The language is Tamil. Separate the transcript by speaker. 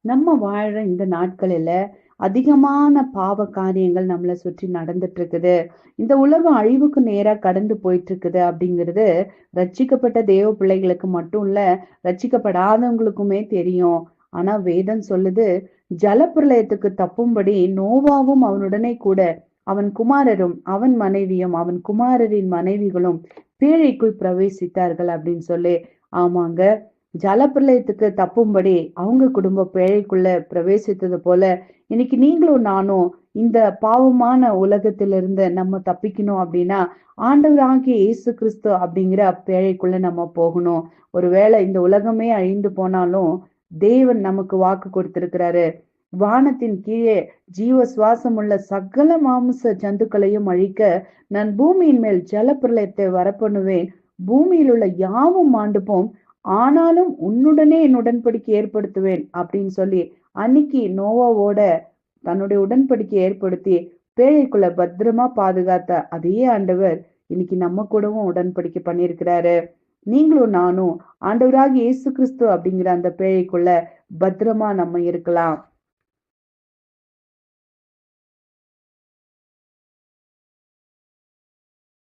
Speaker 1: நம்ம வாழ்ற இந்த நாட்களில அதிகமான பாவ காரியங்கள் நம்மள சுற்றி நடந்துட்டு இருக்குது. இந்த உலகம் அழிவுக்கு நேரா கடந்து போயிட்டு இருக்குது அப்படிங்கிறது ரட்சிக்கப்பட்ட தேவ பிள்ளைகளுக்கு மட்டும் இல்ல, ரட்சிக்கப்படாதவங்களுக்குமே தெரியும். ஆனா வேதம் சொல்லுது, ஜலப்பிரளயத்துக்கு தப்பும்படி நோவாவும் அவனுடனே கூட அவன் குமாரரும் அவன் மனைவியும் அவன் குமாரரின் மனைவிகளும் பேழைக்குள் பிரவேசித்தார்கள் அப்படின்னு சொல்லி. ஆமாங்க, ஜலப்பிரளயத்துக்கு தப்பும்படி அவங்க குடும்ப பேழைக்குள்ள பிரவேசித்தது போல இன்னைக்கு நீங்களும் நானும் இந்த பாவமான உலகத்திலிருந்து நம்ம தப்பிக்கணும் அப்படின்னா ஆண்டவராகிய இயேசு கிறிஸ்து அப்படிங்கிற பேழைக்குள்ள நம்ம போகணும். ஒருவேளை இந்த உலகமே அழிந்து போனாலும் தேவன் நமக்கு வாக்கு கொடுத்திருக்கிறாரு, வானத்தின் கீழே ஜீவ சுவாசம் உள்ள சகல மாமிச ஜந்துக்களையும் அழிக்க நான் பூமியின் மேல் ஜலப்பிரளயத்தை வரப்பண்ணுவேன், பூமியில் உள்ள யாவும் ஆண்டு போம், ஆனாலும் உன்னுடனே என் உடன்படிக்கை ஏற்படுத்துவேன் அப்படின்னு சொல்லி அன்னைக்கு நோவாவோட தன்னுடைய உடன்படிக்கை ஏற்படுத்தி பேழைக்குள்ள பத்திரமா பாதுகாத்த அதே ஆண்டவர் இன்னைக்கு நம்ம கூடவும் உடன்படிக்கை பண்ணியிருக்கிறாரு. நீங்களும் நானும் ஆண்டவராகிய இயேசு கிறிஸ்து அப்படிங்கிற அந்த பேழைக்குள்ள பத்திரமா நம்ம இருக்கலாம்.